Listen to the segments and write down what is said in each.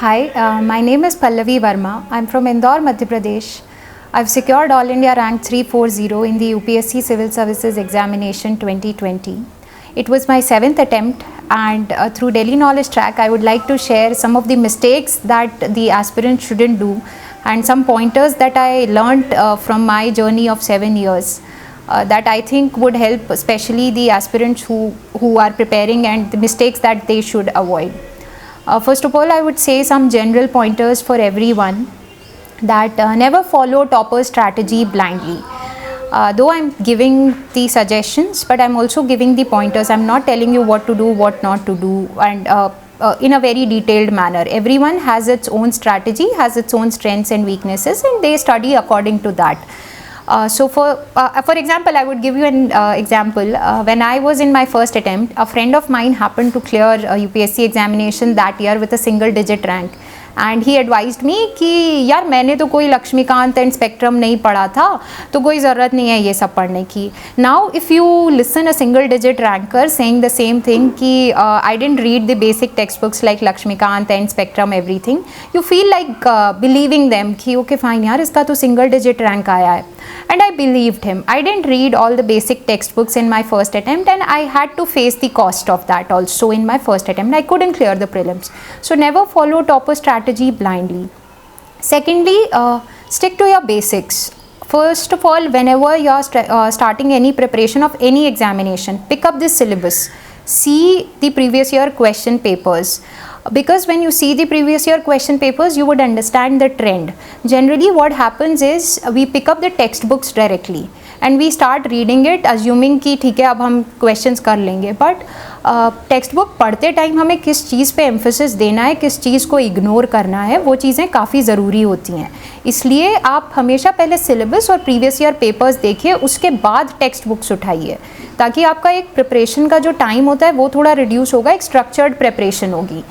Hi, my name is Pallavi Verma. I'm from Indore, Madhya Pradesh. I've secured All India Rank 340 in the UPSC Civil Services Examination 2020. It was my 7th attempt, and through Delhi Knowledge Track, I would like to share some of the mistakes that the aspirant shouldn't do and some pointers that I learnt from my journey of 7 years that I think would help especially the aspirants who are preparing and the mistakes that they should avoid. First of all, I would say some general pointers for everyone that never follow topper strategy blindly. Though I'm giving the suggestions, but I'm also giving the pointers. I'm not telling you what to do, what not to do, and in a very detailed manner. Everyone has its own strategy, has its own strengths and weaknesses, and they study according to that. So for example, I would give you an example. When I was in my first attempt, a friend of mine happened to clear a UPSC examination that year with a single digit rank. And he advised me कि यार मैंने तो कोई Laxmikant and spectrum नहीं पढ़ा था, तो कोई ज़रूरत नहीं है ये सब पढ़ने की. Now if you listen a single digit ranker saying the same thing कि I didn't read the basic text books like Laxmikant and spectrum everything, you feel like believing them कि ओके फाइन यार इसका तो सिंगल डिजिट रैंक आया है. And I believed him. I didn't read all the basic textbooks in my first attempt, and I had to face the cost of that also in my first attempt. I couldn't clear the prelims. So never follow topper strategy blindly. Secondly, stick to your basics. First of all, whenever you are starting any preparation of any examination, pick up this syllabus. See the previous year question papers. Because when you see the previous year question papers, you would understand the trend. Generally what happens is we pick up the textbooks directly and we start reading it assuming कि ठीक है अब हम questions कर लेंगे, but text book पढ़ते time हमें किस चीज़ पे एम्फेसिस देना है, किस चीज़ को इग्नोर करना है, वो चीज़ें काफ़ी ज़रूरी होती हैं. इसलिए आप हमेशा पहले सिलेबस और प्रीवियस ईयर पेपर्स देखिए, उसके बाद टेक्स्ट बुक्स उठाइए, ताकि आपका एक प्रिपरेशन का जो टाइम होता है वो थोड़ा रिड्यूस होगा, एक स्ट्रक्चर्ड प्रिपरेशन होगी.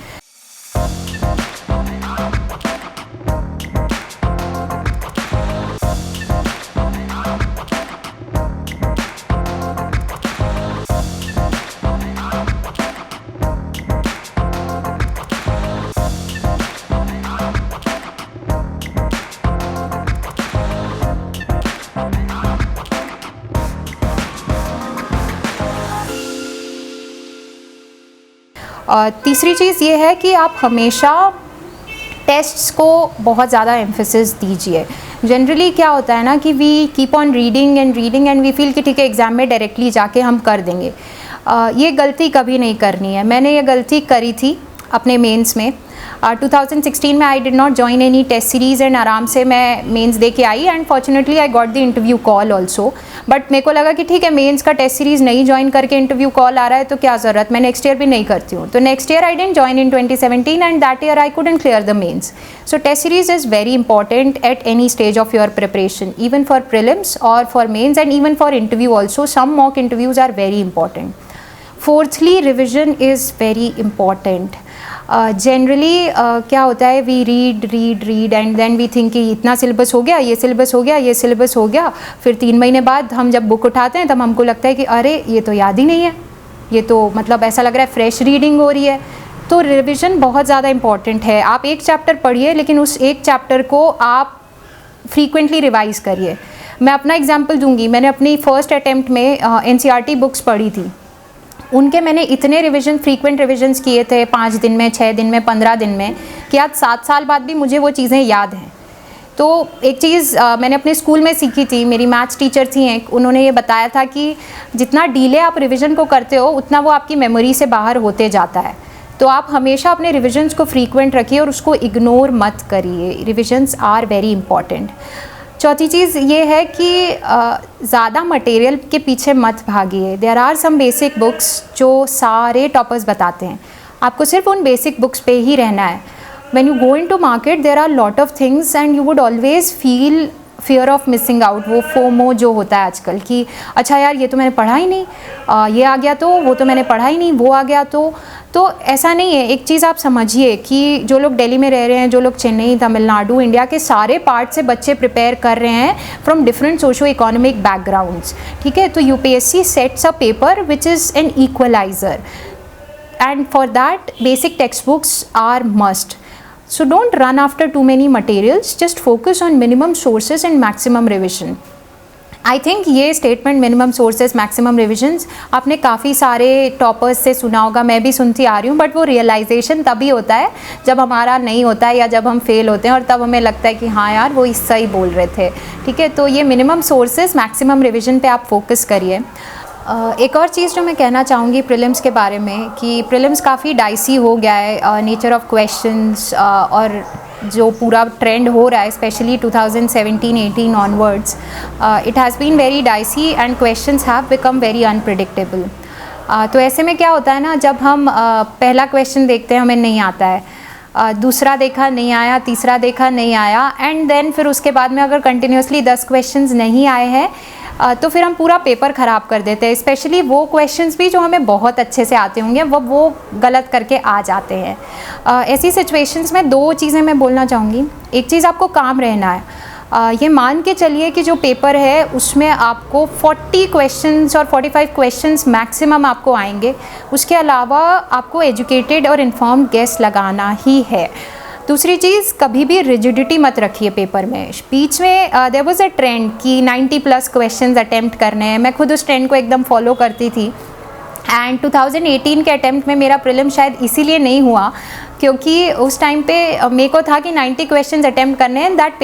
तीसरी चीज़ ये है कि आप हमेशा टेस्ट्स को बहुत ज़्यादा एम्फेसिस दीजिए. जनरली क्या होता है ना कि we keep on reading and we feel कि ठीक है एग्ज़ाम में डायरेक्टली जाके हम कर देंगे. ये गलती कभी नहीं करनी है. मैंने ये गलती करी थी अपने मेंस में. 2016 में I did not join any test series and आराम से मैं मेंस दे के I and fortunately I got the interview call also. But मेरे को लगा कि ठीक है मेंस का टेस्ट सीरीज़ नहीं ज्वाइन करके इंटरव्यू कॉल आ रहा है तो क्या ज़रूरत, मैं नेक्स्ट ईयर भी नहीं करती हूँ. तो next year I didn't join in 2017 and that year I couldn't clear the mains. So test series is very important at any stage of your preparation, even for prelims और for mains and even for interview also. Some mock interviews are very important. Fourthly, revision is very important. Generally क्या होता है, we read and then we think कि इतना syllabus हो गया, ये syllabus हो गया, ये सिलेबस हो गया. फिर 3 महीने बाद हम जब बुक उठाते हैं तब हमको लगता है कि अरे ये तो याद ही नहीं है, ये तो मतलब ऐसा लग रहा है फ्रेश रीडिंग हो रही है. तो रिविज़न बहुत ज़्यादा इंपॉर्टेंट है. आप एक चैप्टर पढ़िए लेकिन उस एक चैप्टर को आप फ्रीक्वेंटली रिवाइज़ करिए. मैं अपना एग्जाम्पल दूंगी. मैंने अपनी फर्स्ट अटैम्प्ट में NCERT बुक्स पढ़ी थी. उनके मैंने इतने रिवीजन, फ्रीक्वेंट रिविजन्स किए थे 5 दिन में, 6 दिन में, 15 दिन में, कि आज 7 साल बाद भी मुझे वो चीज़ें याद हैं. तो एक चीज़ मैंने अपने स्कूल में सीखी थी. मेरी मैथ्स टीचर थी एक, उन्होंने ये बताया था कि जितना डीले आप रिविज़न को करते हो उतना वो आपकी मेमोरी से बाहर होते जाता है. तो आप हमेशा अपने रिविजन्स को फ्रीक्वेंट रखिए और उसको इग्नोर मत करिए. Revisions are very important. चौथी चीज़ ये है कि ज़्यादा मटेरियल के पीछे मत भागिए. There are some basic books जो सारे टॉपर्स बताते हैं, आपको सिर्फ उन बेसिक बुक्स पे ही रहना है. When you go into market there are lot of things and you would always feel fear of missing out. वो फोमो जो होता है आजकल कि अच्छा यार ये तो मैंने पढ़ा ही नहीं, ये आ गया तो वो तो मैंने पढ़ा ही नहीं, वो आ गया तो ऐसा नहीं है. एक चीज़ आप समझिए कि जो लोग दिल्ली में रह रहे हैं, जो लोग चेन्नई, तमिलनाडु, इंडिया के सारे पार्ट से बच्चे प्रिपेयर कर रहे हैं from different socio economic backgrounds. ठीक है, तो UPSC sets a paper which is an equaliser and for that basic textbooks are must. So don't run after too many materials, just focus on minimum sources and maximum revision. I think ये statement minimum sources maximum revisions आपने काफ़ी सारे toppers से सुना होगा, मैं भी सुनती आ रही हूँ, बट वो रियलाइजेशन तभी होता है जब हमारा नहीं होता है या जब हम फेल होते हैं, और तब हमें लगता है कि हाँ यार वो इससे ही बोल रहे थे, ठीक है। तो ये मिनिमम सोर्सेज मैक्सिमम रिविजन पे आप फोकस करिए। एक और चीज़ जो मैं कहना चाहूँगी प्रीलिम्स के बारे में कि प्रीलिम्स काफ़ी डाइसी हो गया है, नेचर ऑफ क्वेश्चंस और जो पूरा ट्रेंड हो रहा है specially 2017-18 onwards, it has been very dicey and questions have become very unpredictable. तो ऐसे में क्या होता है ना, जब हम पहला क्वेश्चन देखते हैं हमें नहीं आता है, दूसरा देखा नहीं आया, तीसरा देखा नहीं आया, एंड देन फिर उसके बाद में अगर कंटिन्यूसली 10 क्वेश्चंस नहीं आए हैं तो फिर हम पूरा पेपर ख़राब कर देते हैं। स्पेशली वो क्वेश्चंस भी जो हमें बहुत अच्छे से आते होंगे वो गलत करके आ जाते हैं। ऐसी सिचुएशंस में 2 चीज़ें मैं बोलना चाहूँगी। एक चीज़, आपको काम रहना है। ये मान के चलिए कि जो पेपर है उसमें आपको 40 क्वेश्चंस और 45 क्वेश्चंस मैक्सिमम आपको आएंगे, उसके अलावा आपको एजुकेटेड और इन्फॉर्म्ड गेस लगाना ही है। दूसरी चीज़, कभी भी रिजिडिटी मत रखिए पेपर में। बीच में देयर वाज अ ट्रेंड कि 90+ क्वेश्चंस अटेम्प्ट करने हैं, मैं खुद उस ट्रेंड को एकदम फॉलो करती थी, एंड 2018 के अटेम्प्ट में मेरा प्रीलिम शायद इसीलिए नहीं हुआ क्योंकि उस टाइम पे मेरे को था कि 90 क्वेश्चंस अटेम्प्ट करने हैं। That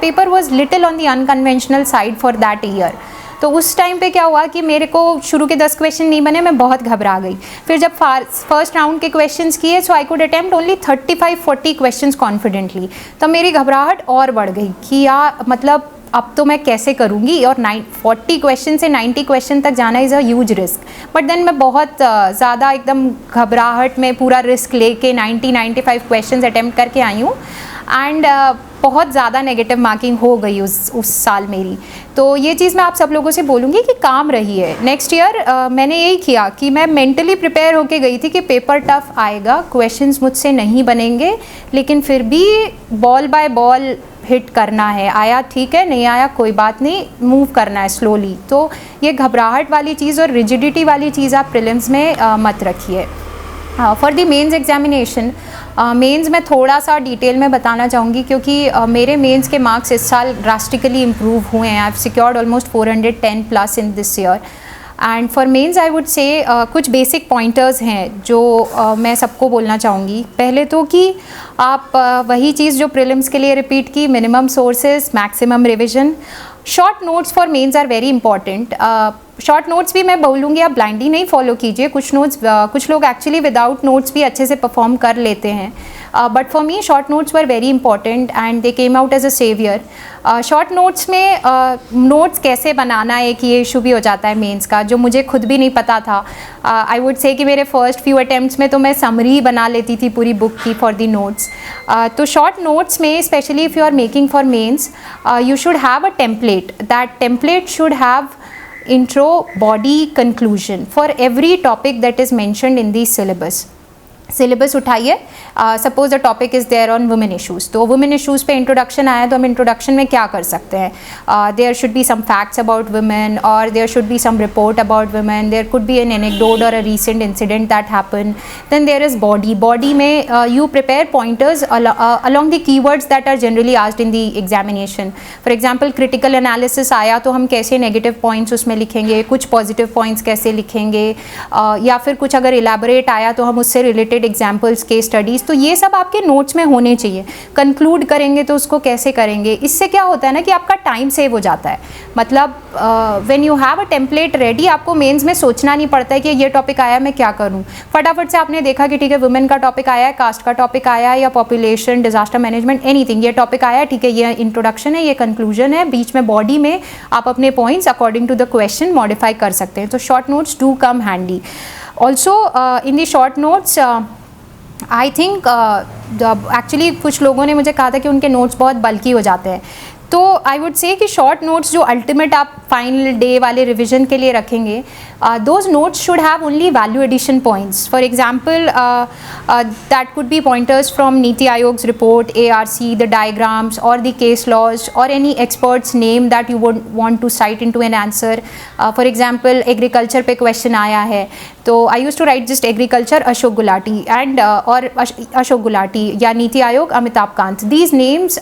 paper was little on the unconventional side for that year. तो उस टाइम पे क्या हुआ कि मेरे को शुरू के 10 क्वेश्चन नहीं बने, मैं बहुत घबरा गई। फिर जब फर्स्ट राउंड के क्वेश्चंस किए, so I could attempt only 35-40 questions confidently. तब मेरी घबराहट और बढ़ गई कि यार मतलब अब तो मैं कैसे करूँगी, और 40 क्वेश्चन से 90 क्वेश्चन तक जाना is a huge risk. But then मैं बहुत ज़्यादा एकदम घबराहट में पूरा रिस्क लेके 90-95 क्वेश्चन अटेम्प्ट करके आई हूँ, एंड बहुत ज़्यादा नेगेटिव मार्किंग हो गई उस साल मेरी। तो ये चीज़ मैं आप सब लोगों से बोलूँगी कि काम रही है। नेक्स्ट ईयर मैंने यही किया कि मैं मेंटली प्रिपेयर होके गई थी कि पेपर टफ आएगा, क्वेश्चंस मुझसे नहीं बनेंगे, लेकिन फिर भी बॉल बाय बॉल हिट करना है। आया ठीक है, नहीं आया कोई बात नहीं, मूव करना है स्लोली। तो ये घबराहट वाली चीज़ और रिजिडिटी वाली चीज़ आप प्रीलिम्स में मत रखिए। For the mains examination, mains में थोड़ा सा डिटेल में बताना चाहूँगी क्योंकि मेरे मेंस के मार्क्स इस साल ड्रास्टिकली इम्प्रूव हुए हैं। I have secured almost 410+ in this year, and for mains I would say कुछ बेसिक पॉइंटर्स हैं जो मैं सबको बोलना चाहूँगी। पहले तो कि आप वही चीज़ जो प्रीलिम्स के लिए रिपीट की, minimum sources, maximum revision. Short notes for mains are very important. Short notes भी मैं बोलूँगी आप ब्लाइंडली नहीं फॉलो कीजिए। कुछ लोग एक्चुअली विदाउट नोट्स भी अच्छे से परफॉर्म कर लेते हैं, but for me short notes were very important and they came out as a saviour. Short notes में नोट्स कैसे बनाना है एक ये इशू भी हो जाता है मेंस का, जो मुझे खुद भी नहीं पता था। आई वुड से कि मेरे फर्स्ट फ्यू अटेम्प्ट्स में तो मैं समरी बना लेती थी पूरी बुक की फॉर दी नोट्स। तो शॉर्ट नोट्स में specially if you are making for mains, you should have a template. That template should have intro, body, conclusion for every topic that is mentioned in the syllabus उठाइए। Suppose the topic is there on women issues, तो women issues पे introduction आया तो हम introduction में क्या कर सकते हैं? There should be some facts about women, और there should be some report about women, there could be an anecdote और a recent incident that happen. Then there is body में you prepare pointers along the keywords that are generally asked in the examination. For example, critical analysis आया तो हम कैसे negative points उसमें लिखेंगे, कुछ positive points कैसे लिखेंगे, या फिर कुछ अगर इलेबोरेट आया तो हम उससे रिलेटेड एग्जाम्पल्स, केस स्टडीज़, तो ये सब आपके नोट्स में होने चाहिए। कंक्लूड करेंगे तो उसको कैसे करेंगे, इससे क्या होता है ना कि आपका टाइम सेव हो जाता है। मतलब when you have a template ready, आपको मेंस में सोचना नहीं पड़ता है कि ये टॉपिक आया मैं क्या करूँ। फटाफट से आपने देखा कि ठीक है वुमेन का टॉपिक आया है, कास्ट का टॉपिक आया है, या पॉपुलेशन, डिजास्टर मैनेजमेंट, एनीथिंग, ये टॉपिक आया है, ठीक है ये इंट्रोडक्शन है, ये कंक्लूजन है, बीच में बॉडी में आप अपने points according to the question modify कर सकते हैं। तो short notes do come handy. Also in the short notes I think actually कुछ लोगों ने मुझे कहा था कि उनके नोट्स बहुत बल्कि हो जाते हैं, तो आई वुड से कि शॉर्ट नोट्स जो अल्टीमेट आप फाइनल डे वाले रिविजन के लिए रखेंगे, those notes should have only value addition points. For example that could be pointers from Niti Aayog's report, ARC, the diagrams और द केस लॉज और any experts name that you would want to cite into an answer. For example agriculture पे question आया है तो I use to write just agriculture Ashok Gulati and और अशोक गुलाटी या NITI Aayog Amitabh Kant. These names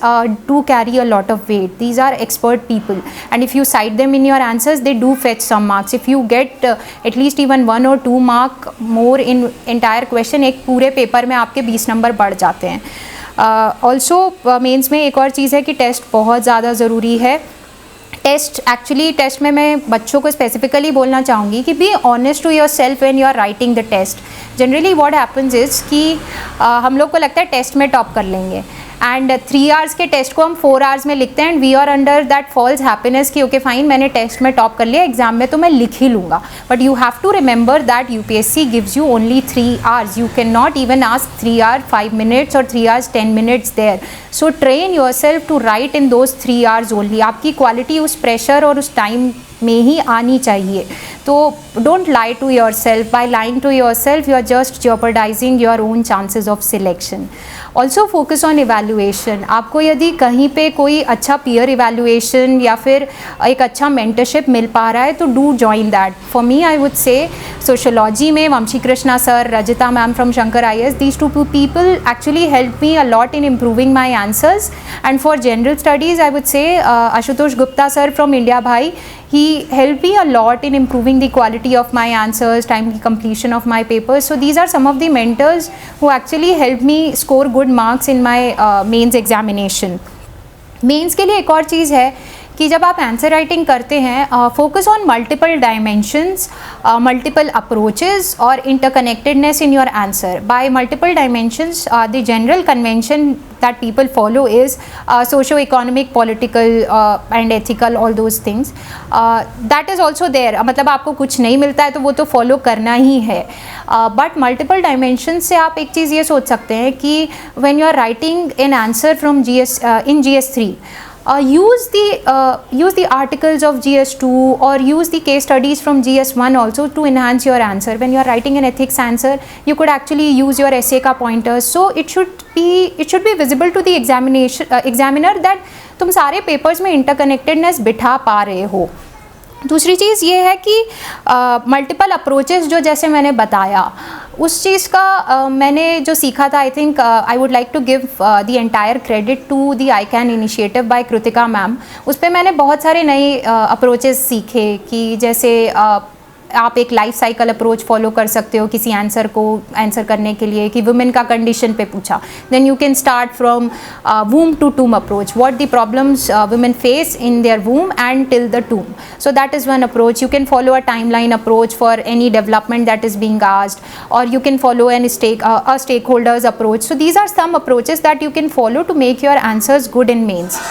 do carry a lot of weight. These are expert people, and if you cite them in your answers, they do fetch some marks. If you get at least even 1 or 2 mark more in entire question, एक पूरे paper में आपके 20 number बढ़ जाते हैं. Also mains में एक और चीज़ है कि टेस्ट बहुत ज़्यादा ज़रूरी है. टेस्ट में मैं बच्चों को स्पेसिफिकली बोलना चाहूँगी कि be honest to yourself when you are writing the test. Generally what happens is कि हम लोग को लगता है टेस्ट में टॉप कर लेंगे एंड 3 आवर्स के टेस्ट को हम 4 आवर्स में लिखते हैं and we are under that false happiness कि ओके फाइन मैंने टेस्ट में टॉप कर लिया, एग्जाम में तो मैं लिख ही लूँगा. But you have to remember that UPSC gives you only 3 hours. You can not even ask 3 hours 5 minutes और 3 hours 10 minutes there. So train yourself to write in those 3 hours only. आपकी quality उस pressure और उस time में ही आनी चाहिए. तो don't lie to yourself. By lying to yourself you are just jeopardizing your own chances of selection. Also focus on evaluation. आपको यदि कहीं पे कोई अच्छा पीयर इवैल्यूएशन या फिर एक अच्छा मेंटरशिप मिल पा रहा है तो do join that. For me I would say sociology में Vamshi Krishna sir, Rajitha ma'am from Shankar IAS, these two people actually helped me a lot in improving my answers. And for general studies I would say Ashutosh Gupta sir from India Bhai, he helped me a lot in improving the quality of my answers, timely completion of my papers. So these are some of the mentors who actually helped me score good marks in my mains examination. Mains के लिए एक और चीज़ है कि जब आप answer writing करते हैं, focus on multiple dimensions, multiple approaches और interconnectedness in your answer. By multiple dimensions the general convention that people follow is socio-economic, political and ethical, all those things. That is also there. मतलब आपको कुछ नहीं मिलता है तो वो तो फॉलो करना ही है. बट मल्टीपल डायमेंशन से आप एक चीज़ ये सोच सकते हैं कि when you are writing an answer from in GS3, use the articles of GS2 or use the case studies from GS1 also to enhance your answer. When you are writing an ethics answer, you could actually use your essay ka pointers. So it should be visible to the examiner that तुम सारे papers में interconnectedness बिठा पा रहे हो. दूसरी चीज़ ये है कि मल्टीपल अप्रोचेस जो जैसे मैंने बताया उस चीज़ का मैंने जो सीखा था, I think I would like to give the entire credit to the ICAN initiative by Kritika ma'am. उस पर मैंने बहुत सारे नए अप्रोचेस सीखे कि जैसे आप एक लाइफ साइकिल अप्रोच फॉलो कर सकते हो किसी आंसर को आंसर करने के लिए. कि वुमेन का कंडीशन पे पूछा, then you can start from womb to tomb approach, what the problems women face in their womb and till the tomb. So that is one approach. You can follow a timeline approach for any development that is being asked, or you can follow a stakeholders approach. So these are some approaches that you can follow to make your answers good in mains.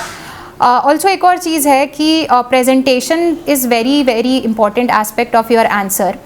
Also एक और चीज़ है कि presentation is very very important aspect of your answer.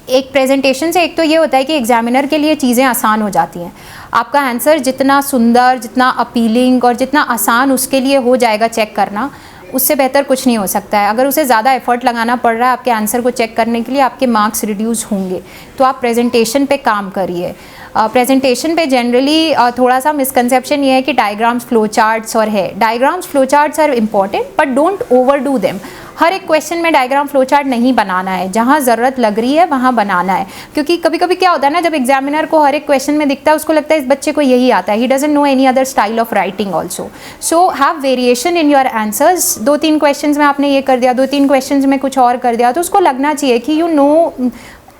एक presentation से एक तो ये होता है कि एग्जामिनर के लिए चीज़ें आसान हो जाती हैं. आपका आंसर जितना सुंदर, जितना अपीलिंग और जितना आसान उसके लिए हो जाएगा चेक करना, उससे बेहतर कुछ नहीं हो सकता है. अगर उसे ज़्यादा एफर्ट लगाना पड़ रहा है आपके आंसर को चेक करने के लिए, आपके मार्क्स रिड्यूस होंगे. तो आप प्रेजेंटेशन पे काम करिए. प्रेजेंटेशन पे जनरली थोड़ा सा मिसकंसेप्शन ये है कि डायग्राम्स, फ्लो चार्ट्स और है. Diagrams, flow charts are important but don't overdo them. हर एक क्वेश्चन में डायग्राम, फ्लो चार्ट नहीं बनाना है. जहाँ ज़रूरत लग रही है वहाँ बनाना है. क्योंकि कभी कभी क्या होता है ना, जब एग्जामिनर को हर एक क्वेश्चन में दिखता है उसको लगता है इस बच्चे को यही आता है. He doesn't know any other style of writing also. So have variation in your answers. 2-3 question में आपने ये कर दिया, 2-3 क्वेश्चन में कुछ और कर दिया, तो उसको लगना चाहिए कि you know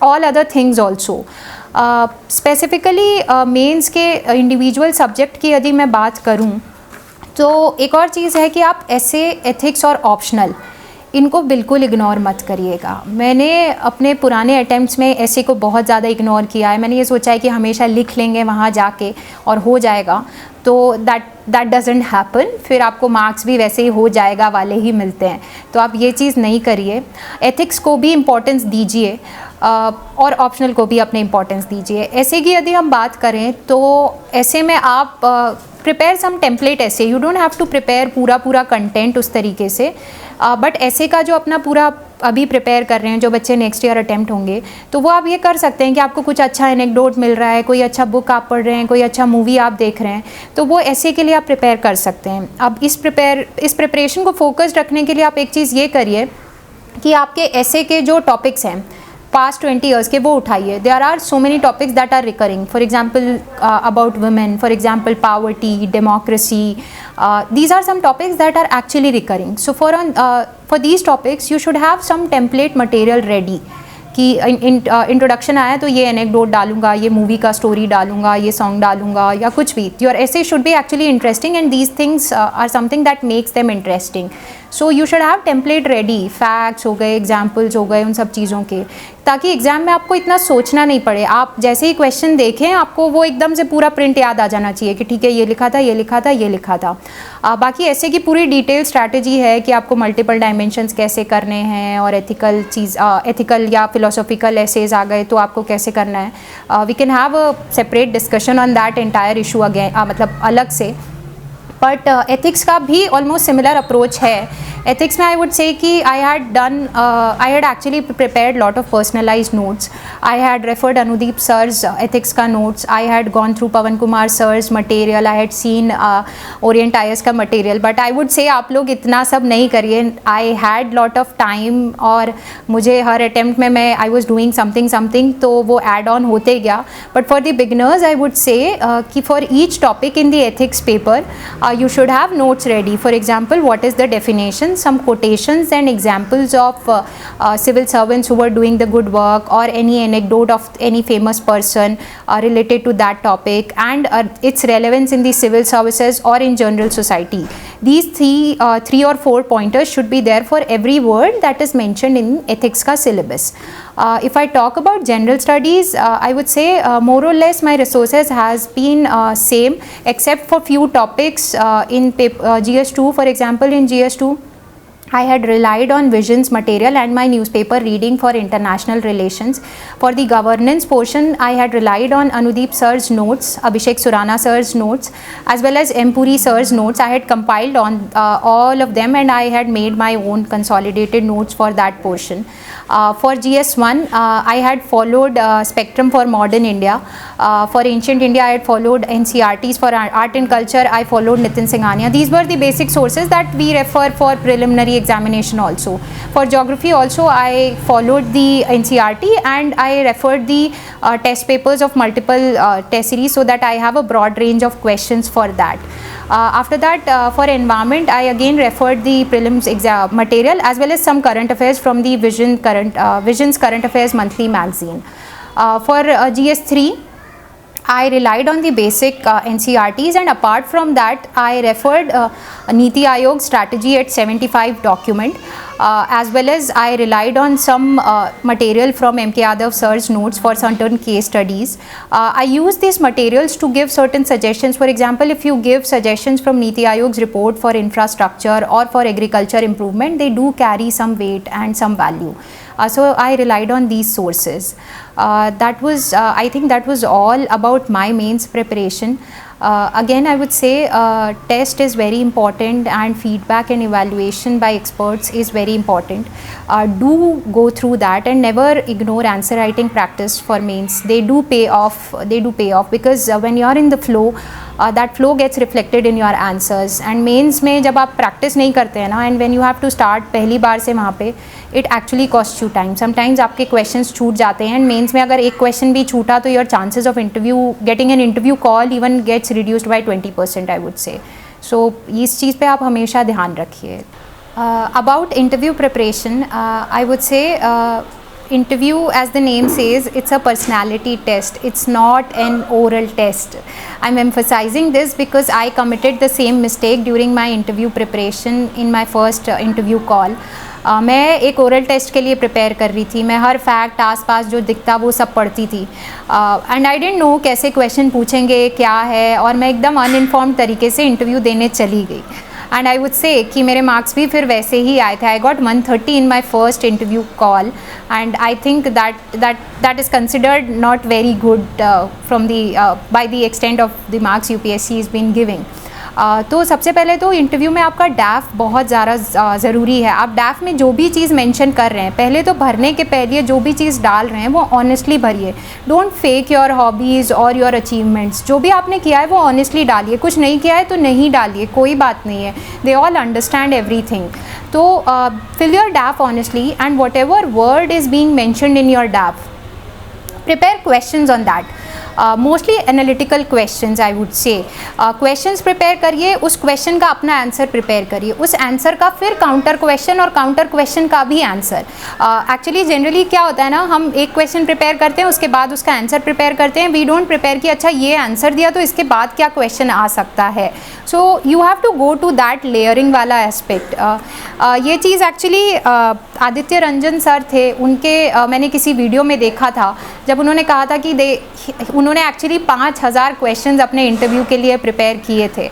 all other things also. Specifically mains के इंडिविजुअल सब्जेक्ट की यदि मैं बात करूं तो एक और चीज़ है कि आप ऐसे, एथिक्स और ऑप्शनल इनको बिल्कुल इग्नोर मत करिएगा. मैंने अपने पुराने अटैम्प्ट्स में ऐसे को बहुत ज़्यादा इग्नोर किया है. मैंने ये सोचा है कि हमेशा लिख लेंगे वहाँ जाके और हो जाएगा, तो दैट डजंट हैपन. फिर आपको मार्क्स भी वैसे ही हो जाएगा वाले ही मिलते हैं. तो आप ये चीज़ नहीं करिए. एथिक्स को भी इम्पोर्टेंस दीजिए और ऑप्शनल को भी अपने इम्पोर्टेंस दीजिए. ऐसे की यदि हम बात करें तो ऐसे में आप प्रिपेयर सम टेम्पलेट ऐसे, you don't have to prepare पूरा कंटेंट उस तरीके से, बट ऐसे का जो अपना पूरा अभी प्रिपेयर कर रहे हैं जो बच्चे नेक्स्ट ईयर अटेम्प्ट होंगे, तो वो आप ये कर सकते हैं कि आपको कुछ अच्छा एनेक्डोट मिल रहा है, कोई अच्छा बुक आप पढ़ रहे हैं, कोई अच्छा मूवी आप देख रहे हैं, तो वो ऐसे के लिए आप प्रिपेयर कर सकते हैं। अब इस प्रिपरेशन को फोकस्ड रखने के लिए आप एक चीज़ ये करिए कि आपके ऐसे के जो टॉपिक्स हैं पास्ट 20 ईयर्स के वो उठाइए। There are so many topics that are recurring, for example about women, for example poverty, democracy, these are some topics that are actually recurring. So for these topics you should have some template material ready कि introduction आया तो ये anecdote डालूंगा, ये movie का story डालूंगा, ये song डालूंगा या कुछ भी। Your essay should be actually interesting and these things are something that makes them interesting. So you should have template ready, facts हो गए, एग्जाम्पल्स हो गए, उन सब चीज़ों के, ताकि एग्ज़ाम में आपको इतना सोचना नहीं पड़े। आप जैसे ही क्वेश्चन देखें आपको वो एकदम से पूरा प्रिंट याद आ जाना चाहिए कि ठीक है ये लिखा था, ये लिखा था, ये लिखा था। बाकी ऐसे की पूरी डिटेल स्ट्रैटेजी है कि आपको मल्टीपल डायमेंशंस कैसे करने हैं और एथिकल या फिलोसॉफिकल एसेज आ गए तो आपको कैसे करना है। We can have a separate discussion on that entire issue again, मतलब अलग से। बट एथिक्स का भी ऑलमोस्ट सिमिलर अप्रोच है। एथिक्स में आई वुड से कि I had actually prepared lot of personalised notes. I had referred Anudeep sir's ethics का notes, I had gone through Pavan Kumar sir's material, I had seen orient IAS का material. But I would say आप लोग इतना सब नहीं करिए। I had lot of time और मुझे हर अटेम्प्ट में मैं आई वॉज डूइंग समथिंग तो वो एड ऑन होते गया। But for the beginners I would say कि for each topic in the ethics paper you should have notes ready. For example, what is the definition, some quotations and examples of civil servants who were doing the good work, or any anecdote of any famous person related to that topic, and its relevance in the civil services or in general society. These three or four pointers should be there for every word that is mentioned in ethics ka syllabus. If I talk about general studies, I would say more or less my resources has been same, except for few topics in GS2. For example, in GS2 I had relied on Visions material and my newspaper reading for international relations. For the governance portion, I had relied on Anudeep sir's notes, Abhishek Surana sir's notes, as well as M. Puri sir's notes. I had compiled on all of them and I had made my own consolidated notes for that portion. For GS1, I had followed Spectrum for Modern India. For Ancient India, I had followed NCRTs. For Art and Culture, I followed Nitin Singhania. These were the basic sources that we refer for preliminary examination also. For Geography also, I followed the NCRT and I referred the test papers of multiple test series so that I have a broad range of questions for that. After that, for Environment, I again referred the prelims exam material as well as some current affairs from the Vision's Current Affairs Monthly magazine. For GS3, I relied on the basic NCRTs, and apart from that I referred Niti Aayog strategy at 75 document, as well as I relied on some material from MK Yadav sir's notes for certain case studies. I use these materials to give certain suggestions. For example, if you give suggestions from Niti Aayog's report for infrastructure or for agriculture improvement, they do carry some weight and some value. So I relied on these sources. That was, I think that was all about my mains preparation. Again, I would say test is very important and feedback and evaluation by experts is very important. Do go through that and never ignore answer writing practice for mains. They do pay off. They do pay off because when you are in the flow, that flow gets reflected in your answers. And mains में जब आप practice नहीं करते हैं ना, and when you have to start पहली बार से वहाँ पे, it actually costs you time. Sometimes आपके questions छूट जाते हैं, and mains में अगर एक question भी छूटा तो your chances of getting an interview call even gets reduced by 20%, I would say. So इस चीज़ पे आप हमेशा ध्यान रखिए. About interview preparation, I would say interview, as the name says, it's a personality test. It's not an oral test. I'm emphasizing this because I committed the same mistake during my interview preparation in my first interview call. मैं एक oral test के लिए prepare कर रही थी. मैं हर fact आसपास जो दिखता वो सब पढ़ती थी, एंड आई डेंट नो कैसे क्वेश्चन पूछेंगे क्या है, और मैं एकदम अनइन्फॉर्म्ड तरीके से इंटरव्यू देने चली गई. एंड आई वुड से कि मेरे मार्क्स भी फिर वैसे ही आए थे. I got 130 in my first interview call and I think that is considered not very good from the by the extent of the marks UPSC has been giving. तो सबसे पहले तो इंटरव्यू में आपका डैफ बहुत ज़्यादा ज़रूरी है. आप डैफ में जो भी चीज़ मेंशन कर रहे हैं, पहले तो भरने के पहले जो भी चीज़ डाल रहे हैं वो ऑनेस्टली भरिए. डोंट फेक योर हॉबीज़ और योर अचीवमेंट्स. जो भी आपने किया है वो ऑनेस्टली डालिए. कुछ नहीं किया है तो नहीं डालिए, कोई बात नहीं है. They all understand everything. तो fill your DAF honestly and whatever word is being mentioned in your DAF, prepare questions on that. Mostly analytical questions I would say. Questions prepare करिए, उस क्वेश्चन का अपना answer prepare करिए, उस answer का फिर counter question और counter question का भी आंसर. एक्चुअली जनरली क्या होता है ना, हम एक क्वेश्चन प्रिपेयर करते हैं, उसके बाद उसका आंसर प्रिपेयर करते हैं. वी डोंट प्रिपेयर कि अच्छा ये आंसर दिया तो इसके बाद क्या क्वेश्चन आ सकता है. So you have to go to that layering वाला एस्पेक्ट. ये चीज़ एक्चुअली आदित्य रंजन सर थे, उनके मैंने किसी वीडियो में देखा था जब उन्होंने कहा था कि उन्होंने एक्चुअली 5000 क्वेश्चंस अपने इंटरव्यू के लिए प्रिपेयर किए थे.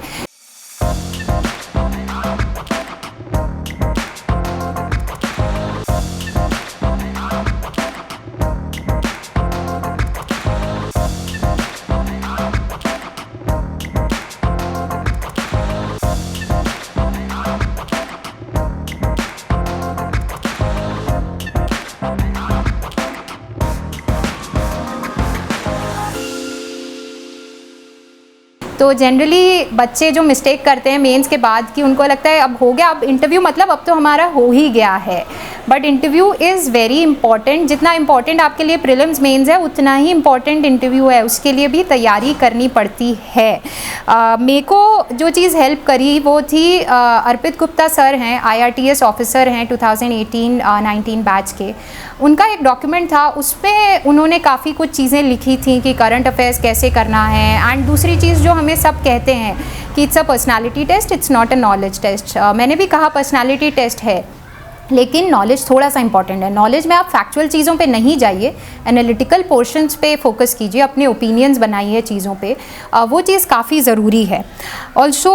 तो जनरली बच्चे जो मिस्टेक करते हैं मेंस के बाद कि उनको लगता है अब हो गया, अब इंटरव्यू मतलब अब तो हमारा हो ही गया है. But interview is very important. जितना इंपॉर्टेंट आपके लिए प्रीलिम्स मेंस है उतना ही इंपॉर्टेंट इंटरव्यू है. उसके लिए भी तैयारी करनी पड़ती है. मेरे को जो चीज़ हेल्प करी वो थी अर्पित गुप्ता सर हैं, IRTS ऑफिसर हैं 2018-19 बैच के. उनका एक डॉक्यूमेंट था, उस पर उन्होंने काफ़ी कुछ चीज़ें लिखी थी कि करंट अफेयर्स कैसे करना है. एंड दूसरी चीज़ जो हमें सब कहते हैं कि it's a personality test, it's not a knowledge test. मैंने भी कहा पर्सनालिटी टेस्ट है, लेकिन नॉलेज थोड़ा सा इंपॉर्टेंट है. नॉलेज में आप फैक्चुअल चीज़ों पे नहीं जाइए, एनालिटिकल पोर्शंस पे फोकस कीजिए, अपने ओपिनियंस बनाइए चीज़ों पे. वो चीज़ काफ़ी ज़रूरी है. ऑल्सो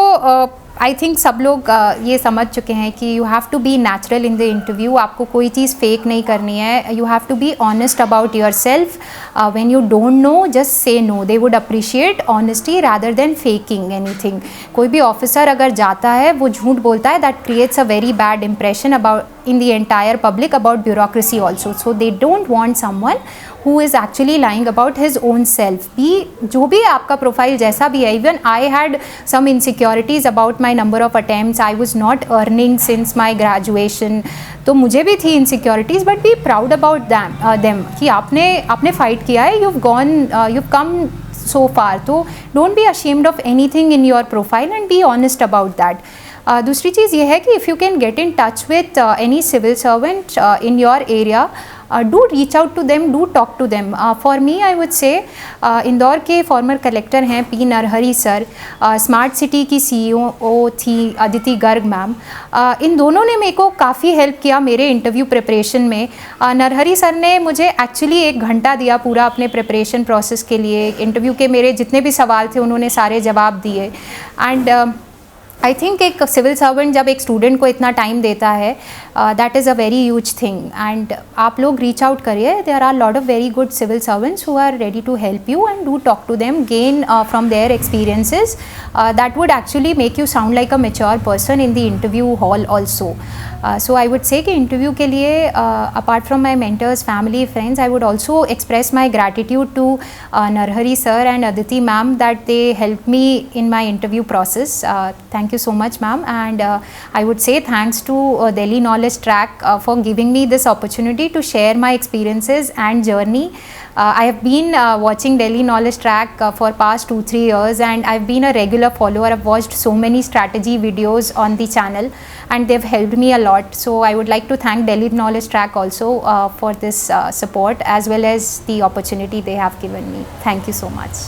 आई थिंक सब लोग ये समझ चुके हैं कि you have to be natural in the interview. आपको कोई चीज़ फेक नहीं करनी है. You have to be honest about yourself. When you don't know just say no. They would appreciate honesty rather than faking anything. कोई भी officer अगर जाता है वो झूठ बोलता है, that creates a very bad impression about in the entire public about bureaucracy also. So they don't want someone who is actually lying about his own self. जो भी आपका प्रोफाइल जैसा भी है, even I had some insecurities about my number of attempts. I was not earning since my graduation. तो मुझे भी थी insecurities, but be proud about them कि आपने fight किया है, you've come so far. तो don't be ashamed of anything in your profile and be honest about that. दूसरी चीज़ ये है कि if you can get in touch with any civil servant in your area, do reach out to them, do talk to them. For me I would say Indore के former collector हैं P. Narhari sir, smart city की CEO थी Aditi Garg ma'am. इन दोनों ने मेरे को काफ़ी help किया मेरे इंटरव्यू प्रिपरेशन में. नरहरी सर ने मुझे एक्चुअली 1 घंटा दिया पूरा अपने प्रिपरेशन प्रोसेस के लिए. इंटरव्यू के मेरे जितने भी सवाल थे उन्होंने सारे जवाब दिए. एंड आई थिंक एक सिविल सर्वेंट जब एक स्टूडेंट को इतना टाइम देता है, that is a very huge thing. And आप लोग रीच आउट करिए. There are lot of very good civil servants who are ready to help you and do talk to them, gain from their experiences. That would actually make you sound like a mature person in the interview hall also. So I would say कि interview के लिए apart from my mentors, family, friends, I would also express my gratitude to Narhari sir and Aditi ma'am that they helped me in my interview process. Thank you so much ma'am, and I would say thanks to Delhi Knowledge Track for giving me this opportunity to share my experiences and journey. I have been watching Delhi Knowledge Track for past 2-3 years, and I've been a regular follower. I've watched so many strategy videos on the channel and they've helped me a lot. So I would like to thank Delhi Knowledge Track also for this support as well as the opportunity they have given me. Thank you so much.